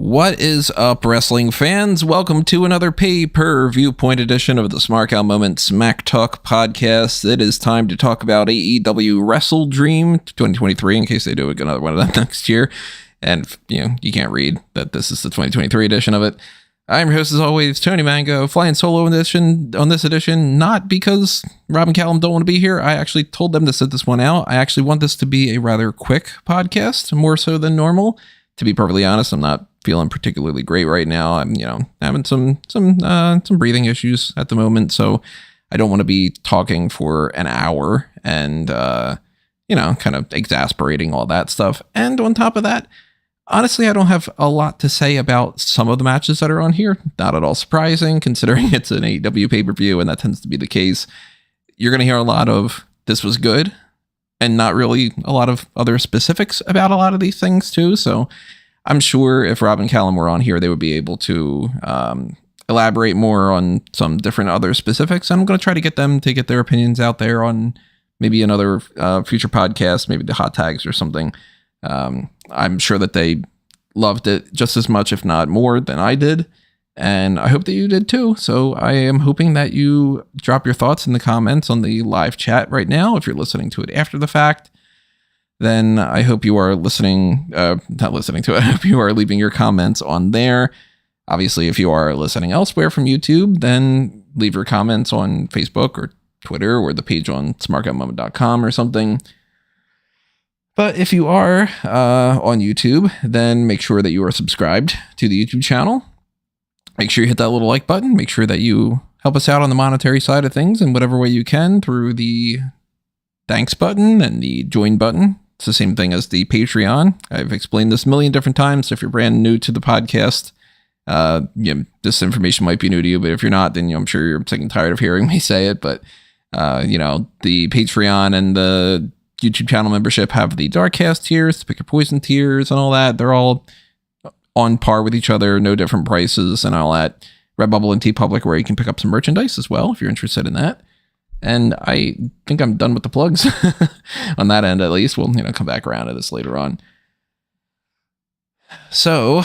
What is up, wrestling fans? Welcome to another Pay-Per-Viewpoint edition of the Smark Moment Smack Talk podcast. It is time to talk about AEW WRESTLEDREAM 2023, in case they do another one of them next year. And, you can't read that this is the 2023 edition of it. I'm your host, as always, Tony Mango, flying solo on this edition, not because Rob and Callum don't want to be here. I actually told them to sit this one out. I actually want this to be a rather quick podcast, more so than normal. To be perfectly honest, I'm not feeling particularly great right now. I'm, having some breathing issues at the moment, so I don't want to be talking for an hour and, kind of exasperating all that stuff. And on top of that, honestly, I don't have a lot to say about some of the matches that are on here. Not at all surprising, considering it's an AEW pay-per-view, and that tends to be the case. You're going to hear a lot of, this was good, and not really a lot of other specifics about a lot of these things too. So I'm sure if Rob and Callum were on here, they would be able to elaborate more on some different other specifics. And I'm going to try to get them to get their opinions out there on maybe another future podcast, maybe the hot tags or something. I'm sure that they loved it just as much, if not more, than I did. And I hope that you did too. So I am hoping that you drop your thoughts in the comments on the live chat right now. If you're listening to it after the fact, then I hope you are not listening to it. I hope you are leaving your comments on there. Obviously, if you are listening elsewhere from YouTube, then leave your comments on Facebook or Twitter or the page on smarkoutmoment.com or something. But if you are on YouTube, then make sure that you are subscribed to the YouTube channel. Make sure you hit that little like button. Make sure that you help us out on the monetary side of things in whatever way you can through the thanks button and the join button. It's the same thing as the Patreon. I've explained this a million different times. So if you're brand new to the podcast, this information might be new to you, but if you're not, then I'm sure you're sick and tired of hearing me say it. But, the Patreon and the YouTube channel membership have the Darkcast tiers, the Pick Your Poison tiers, and all that. They're all on par with each other, no different prices, and all that. Redbubble and TeePublic, where you can pick up some merchandise as well if you're interested in that. And I think I'm done with the plugs on that end, at least. We'll come back around to this later on. So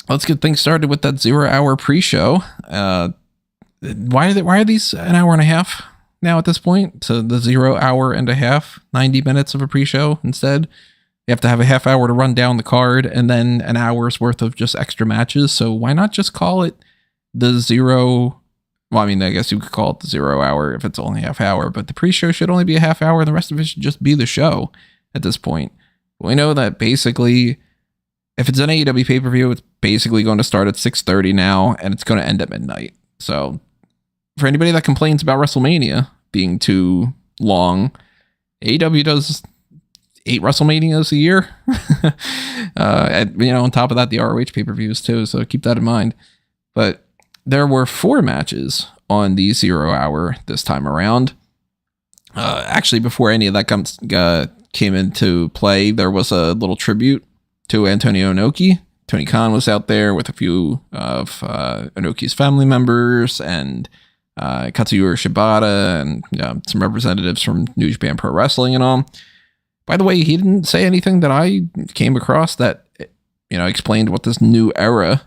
let's get things started with that 0 hour pre-show. Why are these an hour and a half now at this point? So the 0 hour and a half, 90 minutes of a pre-show instead. You have to have a half hour to run down the card and then an hour's worth of just extra matches. So why not just call it the zero? Well, I mean, I guess you could call it the 0 hour if it's only half hour, but the pre-show should only be a half hour. The rest of it should just be the show at this point. We know that basically, if it's an AEW pay-per-view, it's basically going to start at 6:30 now, and it's going to end at midnight. So for anybody that complains about WrestleMania being too long, AEW does 8 WrestleManias a year. On top of that, the ROH pay-per-views too, so keep that in mind. But there were 4 matches on the 0 hour this time around. Actually, before any of that came into play, there was a little tribute to Antonio Inoki. Tony Khan was out there with a few of Inoki's family members and Katsuyori Shibata and some representatives from New Japan Pro Wrestling and all. By the way, he didn't say anything that I came across that, explained what this new era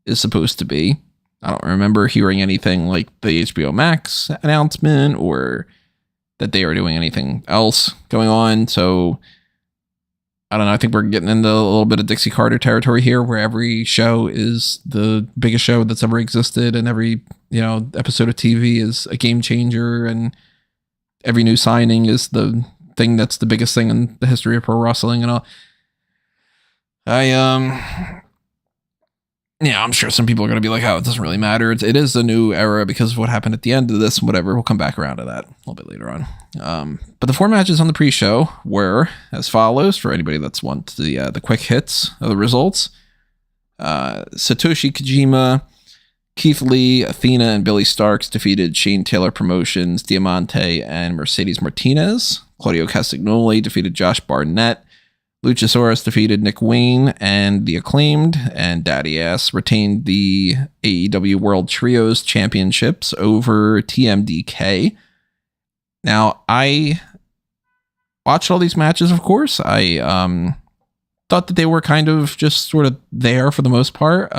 is supposed to be. I don't remember hearing anything like the HBO Max announcement or that they are doing anything else going on. So I don't know. I think we're getting into a little bit of Dixie Carter territory here, where every show is the biggest show that's ever existed, and every episode of TV is a game changer, and every new signing is the thing that's the biggest thing in the history of pro wrestling and all. I'm sure some people are going to be like, oh, it doesn't really matter. It is a new era because of what happened at the end of this and whatever. We'll come back around to that a little bit later on. But the 4 matches on the pre-show were as follows, for anybody that's wants the quick hits of the results. Satoshi Kojima, Keith Lee, Athena, and Billy Starks defeated Shane Taylor Promotions, Diamante, and Mercedes Martinez. Claudio Castagnoli defeated Josh Barnett. Luchasaurus defeated Nick Wayne and The Acclaimed, and Daddy Ass retained the AEW World Trios Championships over TMDK. Now, I watched all these matches, of course. I thought that they were kind of just sort of there for the most part.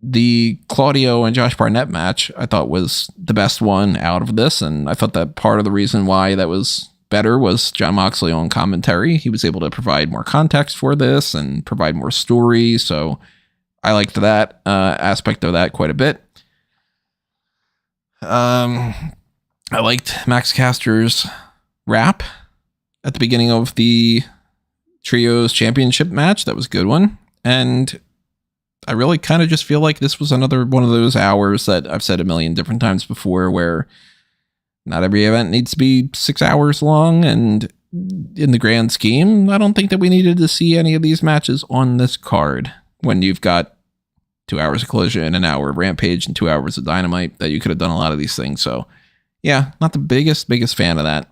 The Claudio and Josh Barnett match I thought was the best one out of this, and I thought that part of the reason why that was better was Jon Moxley on commentary. He was able to provide more context for this and provide more story, so I liked that aspect of that quite a bit. I liked Max Caster's rap at the beginning of the Trios Championship match. That was a good one. And I really kind of just feel like this was another one of those hours that I've said a million different times before, where not every event needs to be 6 hours long. And in the grand scheme, I don't think that we needed to see any of these matches on this card when you've got 2 hours of Collision, an hour of Rampage, and 2 hours of Dynamite, that you could have done a lot of these things. So yeah, not the biggest fan of that.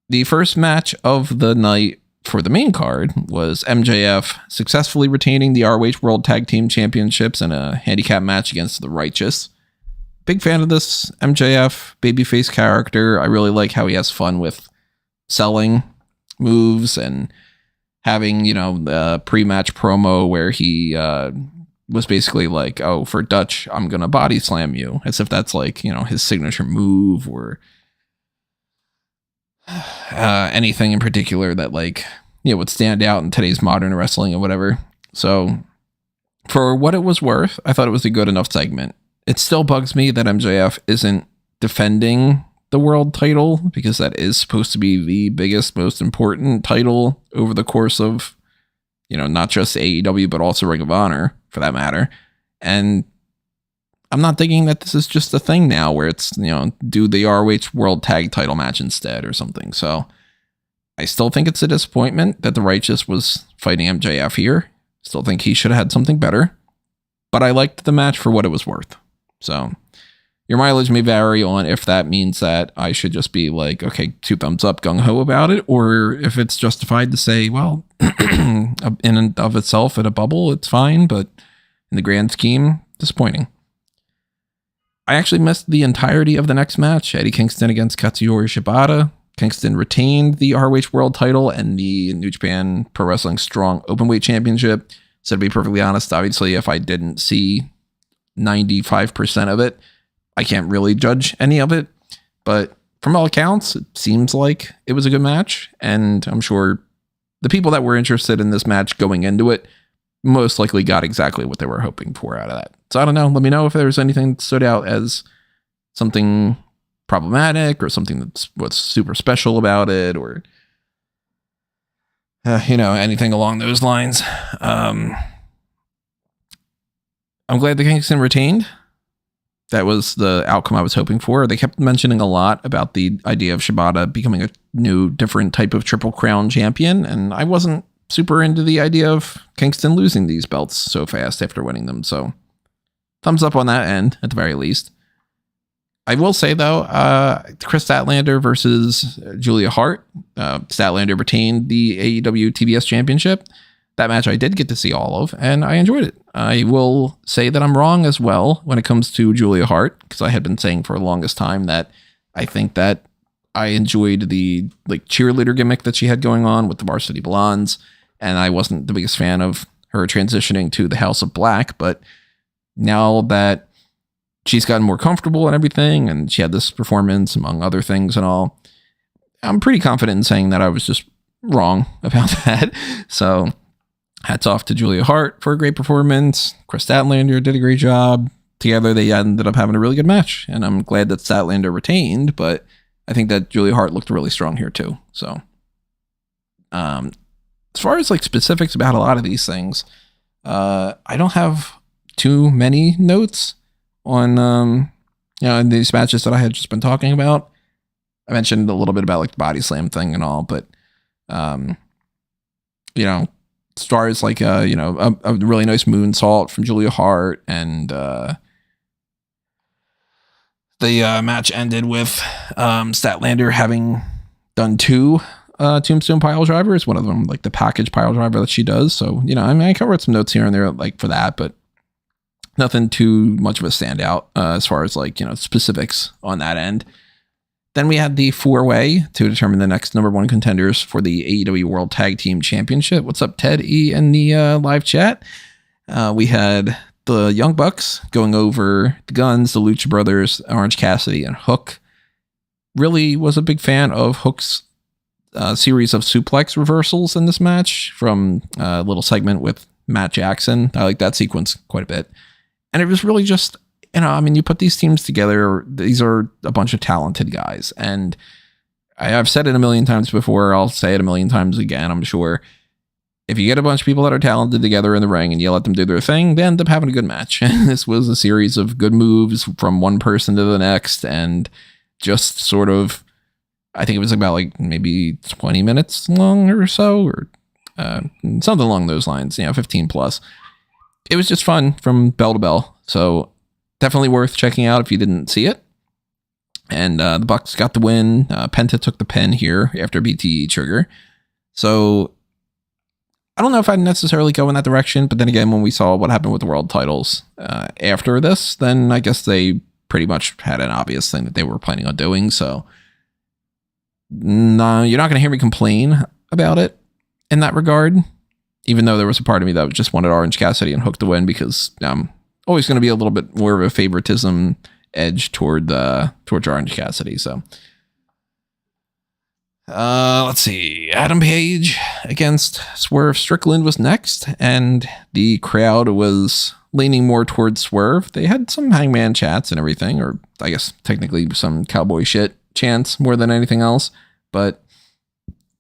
The first match of the night for the main card was MJF successfully retaining the ROH World Tag Team Championships in a handicap match against the Righteous. Big fan of this MJF babyface character. I really like how he has fun with selling moves and having, the pre-match promo where he was basically like, oh, for Dutch, I'm going to body slam you, as if that's like, his signature move or anything in particular that would stand out in today's modern wrestling or whatever. So for what it was worth, I thought it was a good enough segment. It still bugs me that MJF isn't defending the world title, because that is supposed to be the biggest, most important title over the course of, not just AEW, but also Ring of Honor for that matter. And I'm not thinking that this is just a thing now where it's, do the ROH World Tag Title match instead or something. So I still think it's a disappointment that the Righteous was fighting MJF here. Still think he should have had something better, but I liked the match for what it was worth. So your mileage may vary on if that means that I should just be like, okay, 2 thumbs up, gung-ho about it, or if it's justified to say, well, in and of itself at a bubble, it's fine, but in the grand scheme, disappointing. I actually missed the entirety of the next match, Eddie Kingston against Katsuyori Shibata. Kingston retained the ROH World title and the New Japan Pro Wrestling Strong Openweight Championship. So to be perfectly honest, obviously, if I didn't see 95% of it, I can't really judge any of it. But from all accounts, it seems like it was a good match. And I'm sure the people that were interested in this match going into it most likely got exactly what they were hoping for out of that. So I don't know. Let me know if there's anything that stood out as something problematic or something what's super special about it, or anything along those lines. I'm glad the Kingston retained. That was the outcome I was hoping for. They kept mentioning a lot about the idea of Shibata becoming a new, different type of Triple Crown champion, and I wasn't super into the idea of Kingston losing these belts so fast after winning them. So thumbs up on that end, at the very least. I will say, though, Kris Statlander versus Julia Hart. Statlander retained the AEW TBS Championship. That match I did get to see all of, and I enjoyed it. I will say that I'm wrong as well when it comes to Julia Hart, because I had been saying for the longest time that I think that I enjoyed the cheerleader gimmick that she had going on with the Varsity Blondes, and I wasn't the biggest fan of her transitioning to the House of Black. But now that she's gotten more comfortable and everything, and she had this performance among other things and all, I'm pretty confident in saying that I was just wrong about that. So hats off to Julia Hart for a great performance. Kris Statlander did a great job. Together, they ended up having a really good match, and I'm glad that Statlander retained, but I think that Julia Hart looked really strong here too. So as far as specifics about a lot of these things, I don't have too many notes on these matches that I had just been talking about. I mentioned a little bit about the body slam thing and all, but as far as a really nice moonsault from Julia Hart, and the match ended with Statlander having done 2 tombstone pile drivers, one of them the package pile driver that she does. So I covered some notes here and there for that, but nothing too much of a standout as far as specifics on that end. Then we had the 4-way to determine the next number one contenders for the AEW World Tag Team Championship. What's up, Ted E, in the live chat? We had the Young Bucks going over the Guns, the Lucha Brothers, Orange Cassidy, and Hook. Really was a big fan of Hook's series of suplex reversals in this match from a little segment with Matt Jackson. I like that sequence quite a bit. And it was really just, you put these teams together, these are a bunch of talented guys. And I've said it a million times before, I'll say it a million times again, I'm sure. If you get a bunch of people that are talented together in the ring and you let them do their thing, they end up having a good match. And this was a series of good moves from one person to the next, and just sort of, I think it was about maybe 20 minutes long or so, or something along those lines, 15 plus. It was just fun from bell to bell. So definitely worth checking out if you didn't see it. And the Bucks got the win. Penta took the pin here after BTE trigger. So I don't know if I'd necessarily go in that direction, but then again, when we saw what happened with the world titles after this, then I guess they pretty much had an obvious thing that they were planning on doing. So no, you're not going to hear me complain about it in that regard, even though there was a part of me that just wanted Orange Cassidy and Hook to win, because always going to be a little bit more of a favoritism edge towards Orange Cassidy. So let's see. Adam Page against Swerve Strickland was next, and the crowd was leaning more towards Swerve. They had some Hangman chats and everything, or I guess technically some cowboy shit chants more than anything else, but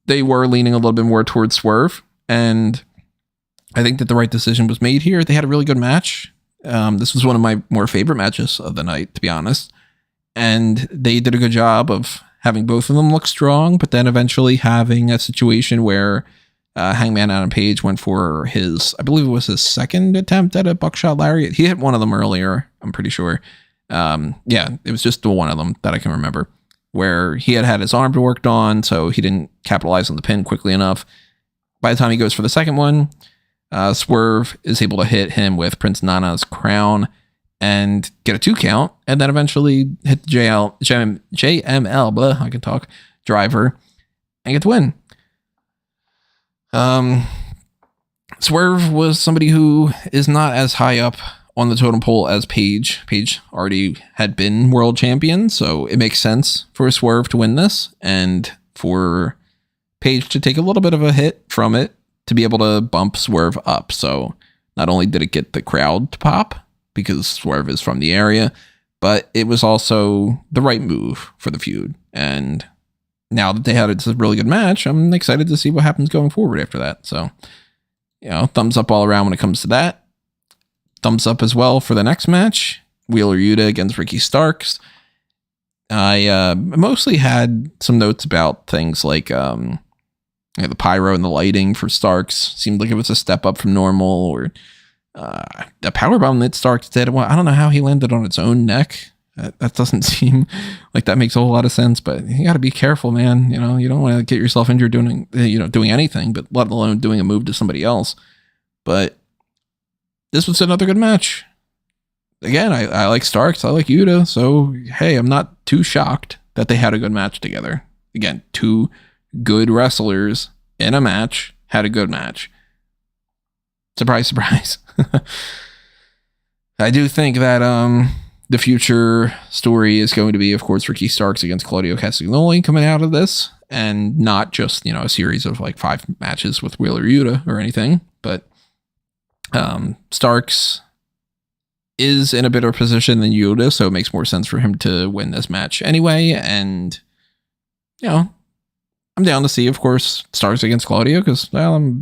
they were leaning a little bit more towards Swerve, and I think that the right decision was made here. They had a really good match. This was one of my more favorite matches of the night, to be honest. And they did a good job of having both of them look strong, but then eventually having a situation where Hangman Adam Page went for his, I believe it was his second attempt at a buckshot lariat. He hit one of them earlier, I'm pretty sure. It was just the one of them that I can remember, where he had his arm worked on, so he didn't capitalize on the pin quickly enough. By the time he goes for the second one, Swerve is able to hit him with Prince Nana's crown and get a 2 count, and then eventually hit the JML, driver, and get the win. Swerve was somebody who is not as high up on the totem pole as Page. Page already had been world champion, so it makes sense for Swerve to win this, and for Page to take a little bit of a hit from it to be able to bump Swerve up. So not only did it get the crowd to pop, because Swerve is from the area, but it was also the right move for the feud. And now that they had a really good match, I'm excited to see what happens going forward after that. So, thumbs up all around when it comes to that. Thumbs up as well for the next match, Wheeler Yuta against Ricky Starks. I mostly had some notes about things like the pyro and the lighting for Starks. Seemed like it was a step up from normal, or a powerbomb that Starks did. Well, I don't know how he landed on its own neck. That doesn't seem like that makes a whole lot of sense, but you got to be careful, man. You don't want to get yourself injured doing anything, but let alone doing a move to somebody else. But this was another good match. Again, I like Starks. I like Yuta. So, hey, I'm not too shocked that they had a good match together. Again, 2 good wrestlers in a match had a good match. Surprise, surprise. I do think that the future story is going to be, of course, Ricky Starks against Claudio Castagnoli coming out of this, and not just, a series of 5 matches with Wheeler Yuta or anything, but Starks is in a better position than Yuta, so it makes more sense for him to win this match anyway. And I'm down to see, of course, Starks against Claudio, because I'm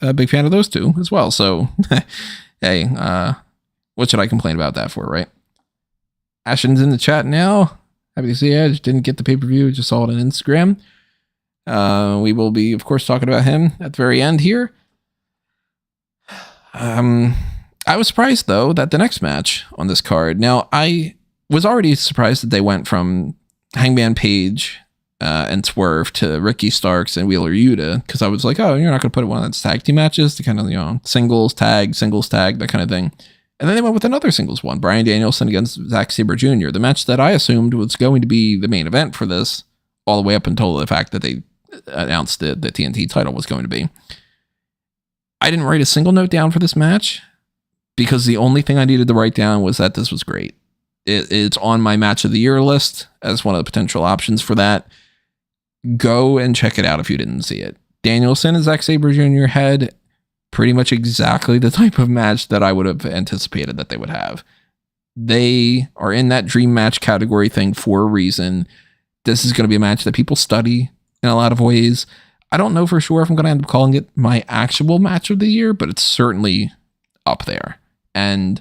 a big fan of those two as well. So hey, what should I complain about that for, right? Ashton's in the chat now. Happy to see Edge. Didn't get the pay-per-view, just saw it on Instagram. We will be, of course, talking about him at the very end here. I was surprised, though, that the next match on this card. Now, I was already surprised that they went from Hangman Page and Swerve to Ricky Starks and Wheeler Yuta, because I was like, oh, you're not going to put one of those tag team matches to kind of, singles tag, that kind of thing. And then they went with another singles one, Bryan Danielson against Zack Sabre Jr., the match that I assumed was going to be the main event for this, all the way up until the fact that they announced the TNT title was going to be. I didn't write a single note down for this match because the only thing I needed to write down was that this was great. It's on my match of the year list as one of the potential options for that. Go and check it out if you didn't see it. Danielson and Zack Sabre Jr. had pretty much exactly the type of match that I would have anticipated that they would have. They are in that dream match category thing for a reason. This is going to be a match that people study in a lot of ways. I don't know for sure if I'm going to end up calling it my actual match of the year, but it's certainly up there. And,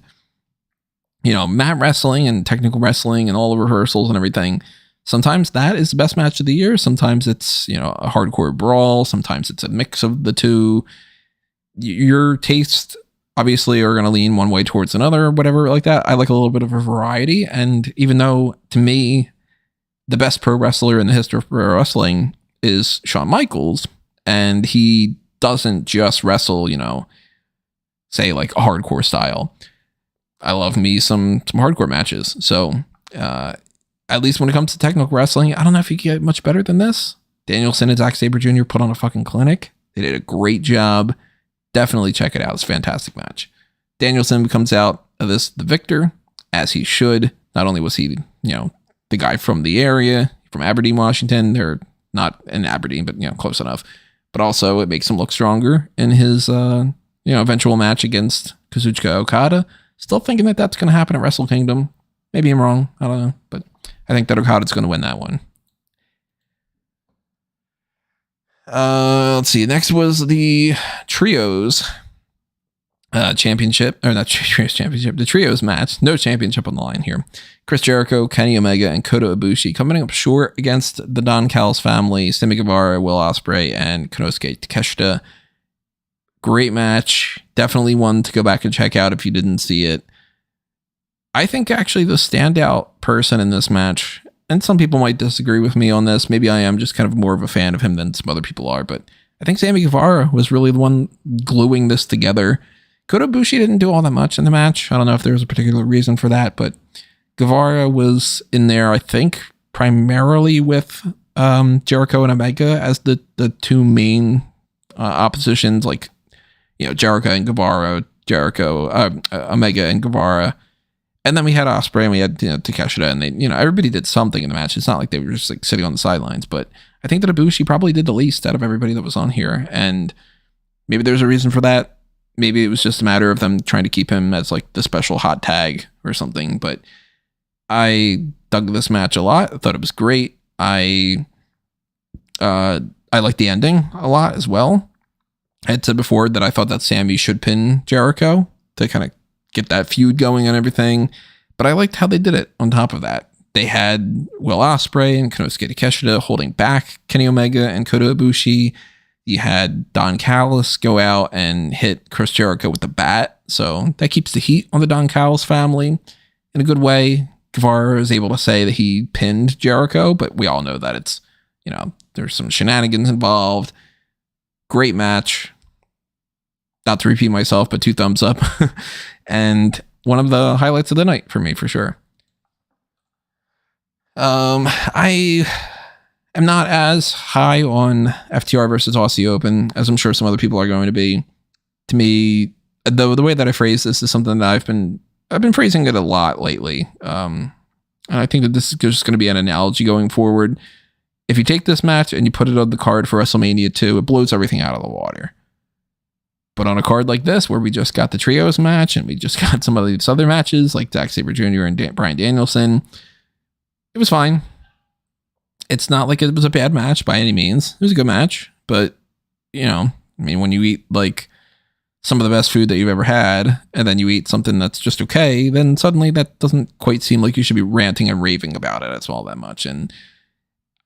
you know, mat wrestling and technical wrestling and all the rehearsals and everything, sometimes that is the best match of the year. Sometimes it's, you know, a hardcore brawl. Sometimes it's a mix of the two. Your tastes obviously are going to lean one way towards another or whatever like that. I like a little bit of a variety. And even though to me, the best pro wrestler in the history of pro wrestling is Shawn Michaels, and he doesn't just wrestle, you know, say like a hardcore style. I love me some hardcore matches. So at least when it comes to technical wrestling, I don't know if you can get much better than this. Danielson and Zack Sabre Jr. put on a fucking clinic. They did a great job. Definitely check it out. It's a fantastic match. Danielson comes out of this the victor, as he should. Not only was he, you know, the guy from the area, from Aberdeen, Washington. They're not in Aberdeen, but, you know, close enough. But also it makes him look stronger in his, you know, eventual match against Kazuchika Okada. Still thinking that that's going to happen at Wrestle Kingdom. Maybe I'm wrong. I don't know. But I think that Okada's going to win that one. Let's see. Next was the Trios Championship. Or not Trios Championship. The Trios match. No championship on the line here. Chris Jericho, Kenny Omega, and Kota Ibushi coming up short against the Don Callis family, Sammy Guevara, Will Ospreay, and Konosuke Takeshita. Great match. Definitely one to go back and check out if you didn't see it. I think actually the standout person in this match, and some people might disagree with me on this, maybe I am just kind of more of a fan of him than some other people are, but I think Sammy Guevara was really the one gluing this together. Kota Ibushi didn't do all that much in the match. I don't know if there was a particular reason for that, but Guevara was in there, I think, primarily with Jericho and Omega as the two main oppositions, like, you know, Jericho and Guevara, Omega and Guevara. And then we had Ospreay and we had, you know, Takeshita, and they, you know, everybody did something in the match. It's not like they were just like sitting on the sidelines, but I think that Ibushi probably did the least out of everybody that was on here. And maybe there's a reason for that. Maybe it was just a matter of them trying to keep him as like the special hot tag or something. But I dug this match a lot. I thought it was great. I liked the ending a lot as well. I had said before that I thought that Sammy should pin Jericho to kind of get that feud going and everything. But I liked how they did it on top of that. They had Will Ospreay and Konosuke Takeshita holding back Kenny Omega and Kota Ibushi. You had Don Callis go out and hit Chris Jericho with the bat. So that keeps the heat on the Don Callis family in a good way. Guevara is able to say that he pinned Jericho, but we all know that it's, you know, there's some shenanigans involved. Great match. Not to repeat myself, but 2 thumbs up. And one of the highlights of the night for me, for sure. I am not as high on FTR versus Aussie Open as I'm sure some other people are going to be. To me, the way that I phrase this is something that I've been phrasing it a lot lately. And I think that this is just going to be an analogy going forward. If you take this match and you put it on the card for WrestleMania 2, it blows everything out of the water. But on a card like this, where we just got the Trios match and we just got some of these other matches like Zack Sabre Jr. and Bryan Danielson, it was fine. It's not like it was a bad match by any means. It was a good match, but, you know, I mean, when you eat like some of the best food that you've ever had and then you eat something that's just okay, then suddenly that doesn't quite seem like you should be ranting and raving about it as all that much. And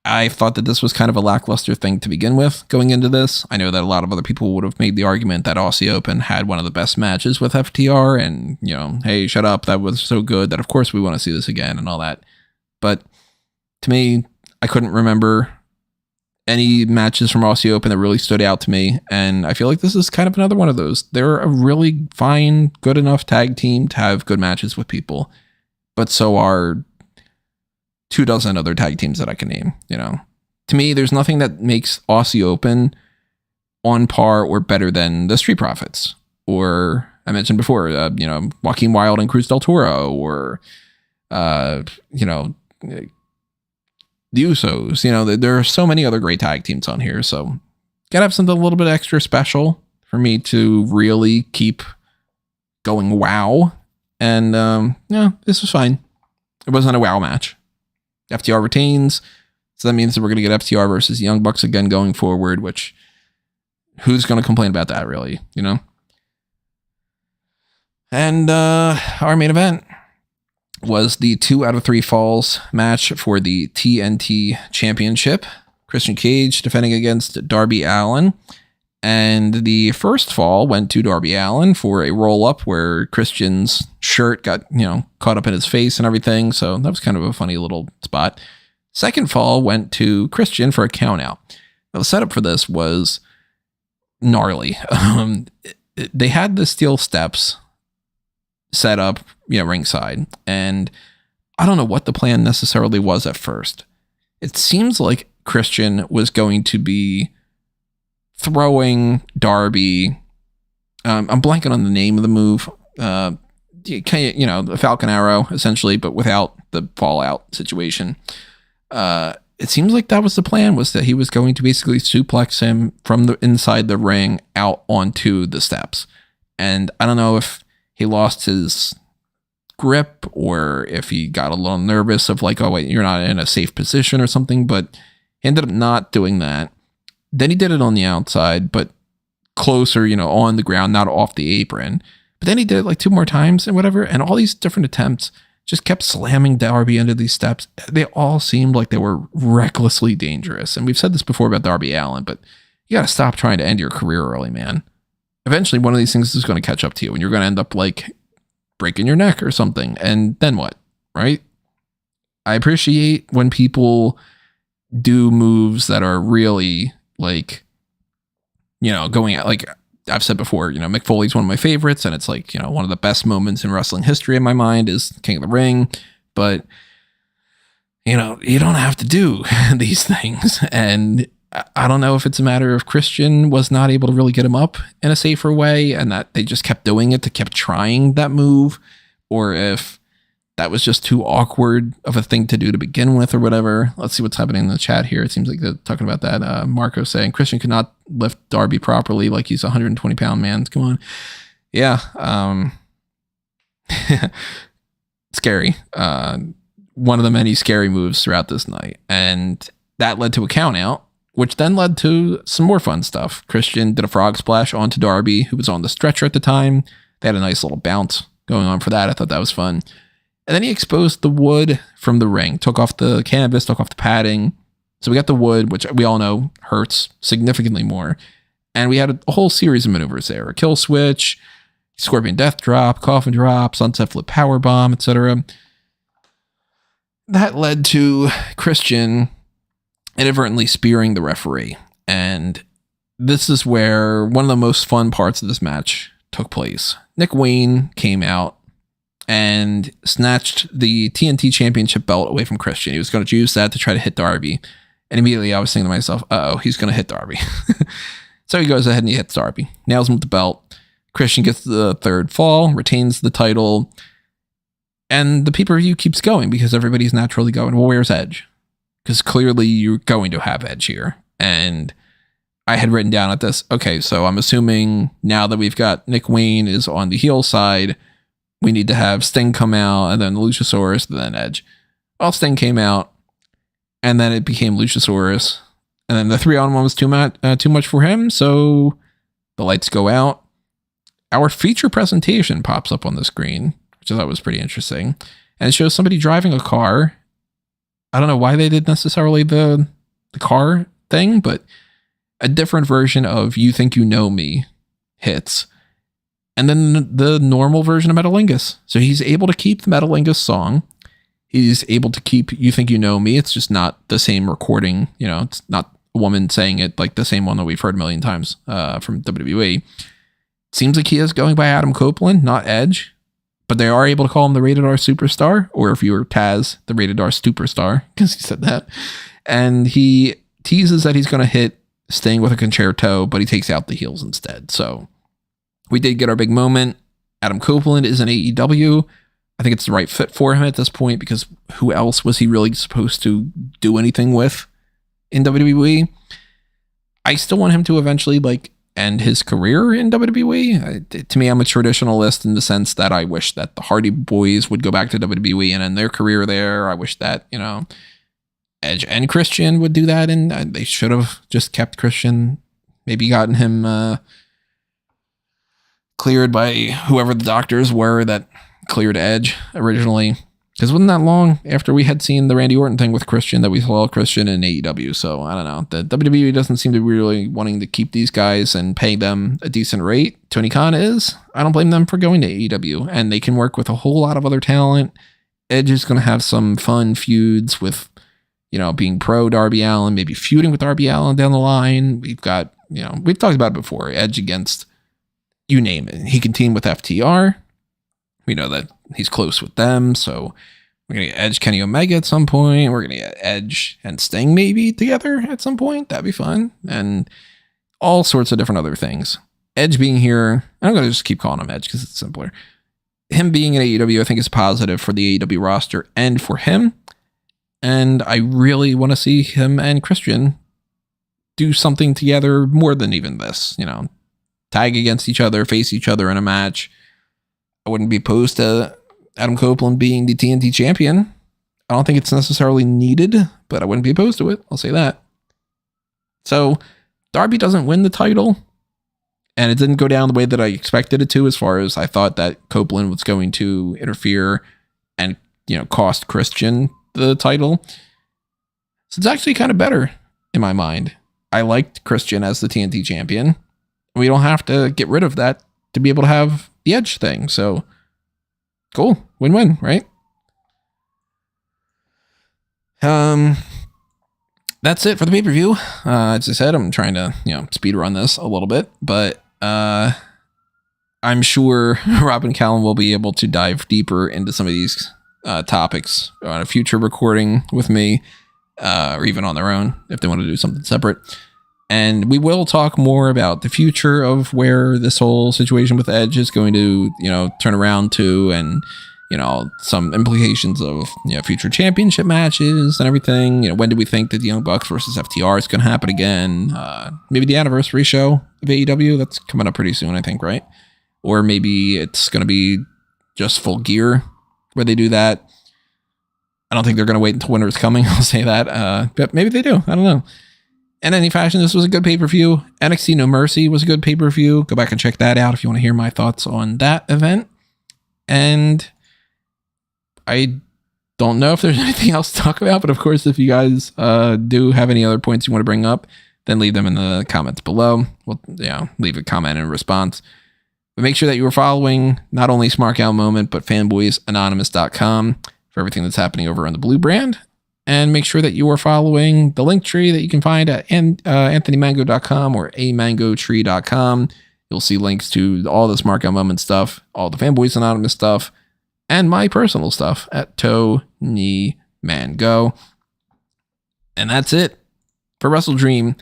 I thought that this was kind of a lackluster thing to begin with going into this. I know that a lot of other people would have made the argument that Aussie Open had one of the best matches with FTR and, you know, hey, shut up. That was so good that of course we want to see this again and all that. But to me, I couldn't remember any matches from Aussie Open that really stood out to me. And I feel like this is kind of another one of those. They're a really fine, good enough tag team to have good matches with people. But so are 24 other tag teams that I can name, you know. To me, there's nothing that makes Aussie Open on par or better than the Street Profits. Or I mentioned before, you know, Joaquin Wilde and Cruz del Toro, or, you know, the Usos. You know, there are so many other great tag teams on here. So gotta have something a little bit extra special for me to really keep going wow. And yeah, this was fine. It wasn't a wow match. FTR retains. So that means that we're going to get FTR versus Young Bucks again going forward, which who's going to complain about that, really, you know? And our main event was the 2 out of 3 falls match for the TNT Championship. Christian Cage defending against Darby Allin. And the first fall went to Darby Allin for a roll-up where Christian's shirt got, you know, caught up in his face and everything. So that was kind of a funny little spot. Second fall went to Christian for a count-out. Now, the setup for this was gnarly. They had the steel steps set up, you know, ringside. And I don't know what the plan necessarily was at first. It seems like Christian was going to be throwing Darby. I'm blanking on the name of the move. You know, the Falcon Arrow, essentially, but without the fallout situation. It seems like that was the plan, was that he was going to basically suplex him from the inside the ring out onto the steps. And I don't know if he lost his grip or if he got a little nervous of like, oh wait, you're not in a safe position or something, but he ended up not doing that. Then he did it on the outside, but closer, you know, on the ground, not off the apron. But then he did it like 2 more times and whatever. And all these different attempts just kept slamming Darby into these steps. They all seemed like they were recklessly dangerous. And we've said this before about Darby Allin, but you got to stop trying to end your career early, man. Eventually, one of these things is going to catch up to you and you're going to end up like breaking your neck or something. And then what? Right? I appreciate when people do moves that are really like, you know, going at, like I've said before, you know, Mick Foley's one of my favorites, and it's like, you know, one of the best moments in wrestling history in my mind is King of the Ring. But, you know, you don't have to do these things. And I don't know if it's a matter of Christian was not able to really get him up in a safer way and that they just kept doing it, to kept trying that move, or if that was just too awkward of a thing to do to begin with or whatever. Let's see what's happening in the chat here. It seems like they're talking about that. Marco saying Christian could not lift Darby properly, like he's a 120-pound man. Come on. Yeah. Scary. One of the many scary moves throughout this night. And that led to a count out, which then led to some more fun stuff. Christian did a frog splash onto Darby, who was on the stretcher at the time. They had a nice little bounce going on for that. I thought that was fun. And then he exposed the wood from the ring, took off the canvas, took off the padding. So we got the wood, which we all know hurts significantly more. And we had a whole series of maneuvers there. A kill switch, scorpion death drop, coffin drop, sunset flip power bomb, etc. That led to Christian inadvertently spearing the referee. And this is where one of the most fun parts of this match took place. Nick Wayne came out and snatched the TNT Championship belt away from Christian. He was going to use that to try to hit Darby. And immediately I was thinking to myself, uh-oh, he's going to hit Darby. So he goes ahead and he hits Darby. Nails him with the belt. Christian gets the third fall, retains the title. And the pay-per-view keeps going because everybody's naturally going, well, where's Edge? Because clearly you're going to have Edge here. And I had written down at this, okay, so I'm assuming now that we've got Nick Wayne is on the heel side, we need to have Sting come out, and then Luchasaurus, and then Edge. Well, Sting came out, and then it became Luchasaurus. And then the 3-on-1 was too much for him, so the lights go out. Our feature presentation pops up on the screen, which I thought was pretty interesting. And it shows somebody driving a car. I don't know why they did necessarily the car thing, but a different version of You Think You Know Me hits. And then the normal version of Metalingus. So he's able to keep the Metalingus song. He's able to keep You Think You Know Me. It's just not the same recording. You know, it's not a woman saying it, like the same one that we've heard a million times from WWE. Seems like he is going by Adam Copeland, not Edge, but they are able to call him the Rated R Superstar, or if you were Taz, the Rated R Superstar, because he said that. And he teases that he's going to hit Sting with a concerto, but he takes out the heels instead. So we did get our big moment. Adam Copeland is in AEW. I think it's the right fit for him at this point, because who else was he really supposed to do anything with in WWE? I still want him to eventually end his career in WWE. To me, I'm a traditionalist in the sense that I wish that the Hardy Boys would go back to WWE and end their career there. I wish that, Edge and Christian would do that, and they should have just kept Christian, maybe gotten him cleared by whoever the doctors were that cleared Edge originally. Because it wasn't that long after we had seen the Randy Orton thing with Christian that we saw Christian in AEW. So I don't know. The WWE doesn't seem to be really wanting to keep these guys and pay them a decent rate. Tony Khan is. I don't blame them for going to AEW. And they can work with a whole lot of other talent. Edge is going to have some fun feuds with, being pro Darby Allin, maybe feuding with Darby Allin down the line. We've got, we've talked about it before. Edge against, you name it. He can team with FTR. We know that he's close with them, so we're going to get Edge, Kenny Omega at some point. We're going to get Edge and Sting maybe together at some point. That'd be fun. And all sorts of different other things. Edge being here, I'm going to just keep calling him Edge because it's simpler. Him being in AEW, I think, is positive for the AEW roster and for him. And I really want to see him and Christian do something together more than even this. Tag against each other, face each other in a match. I wouldn't be opposed to Adam Copeland being the TNT champion. I don't think it's necessarily needed, but I wouldn't be opposed to it. I'll say that. So Darby doesn't win the title, and it didn't go down the way that I expected it to, as far as I thought that Copeland was going to interfere and, cost Christian the title. So it's actually kind of better in my mind. I liked Christian as the TNT champion. We don't have to get rid of that to be able to have the Edge thing. So cool. Win-win, right? That's it for the pay-per-view. As I said, I'm trying to, speed run this a little bit, but I'm sure Rob and Callum will be able to dive deeper into some of these topics on a future recording with me, or even on their own if they want to do something separate. And we will talk more about the future of where this whole situation with Edge is going to, turn around to, and, some implications of, future championship matches and everything. When do we think that the Young Bucks versus FTR is going to happen again? Maybe the anniversary show of AEW, that's coming up pretty soon, I think, right? Or maybe it's going to be just Full Gear where they do that. I don't think they're going to wait until winter is coming. I'll say that. But maybe they do. I don't know. In any fashion, this was a good pay-per-view. NXT No Mercy was a good pay-per-view. Go back and check that out if you want to hear my thoughts on that event. And I don't know if there's anything else to talk about, but of course, if you guys do have any other points you want to bring up, then leave them in the comments below. Well, leave a comment in response. But make sure that you are following not only Smark Out Moment, but fanboysanonymous.com for everything that's happening over on the Blue brand. And make sure that you are following the link tree that you can find at anthonymango.com or amangotree.com. You'll see links to all the Smark Out Moment stuff, all the Fanboys Anonymous stuff, and my personal stuff at Tony Mango. And that's it for WrestleDream.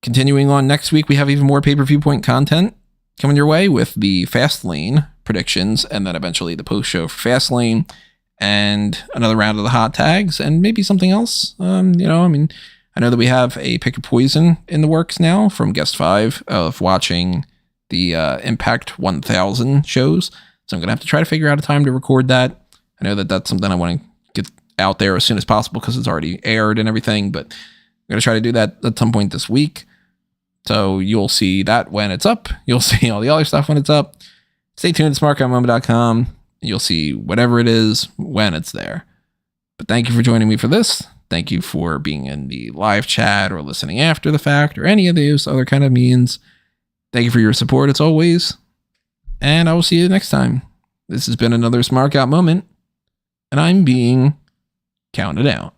Continuing on next week, we have even more pay-per-view-point content coming your way with the Fastlane predictions, and then eventually the post-show for Fastlane, and another round of the hot tags, and maybe something else. I know that we have a Pick a Poison in the works now from Guest 5 of watching the Impact 1000 shows. So I'm going to have to try to figure out a time to record that. I know that that's something I want to get out there as soon as possible because it's already aired and everything, but I'm going to try to do that at some point this week. So you'll see that when it's up. You'll see all the other stuff when it's up. Stay tuned to smarkoutmoment.com. You'll see whatever it is when it's there. But thank you for joining me for this. Thank you for being in the live chat or listening after the fact or any of those other kind of means. Thank you for your support as always. And I will see you next time. This has been another Smark Out Moment, and I'm being counted out.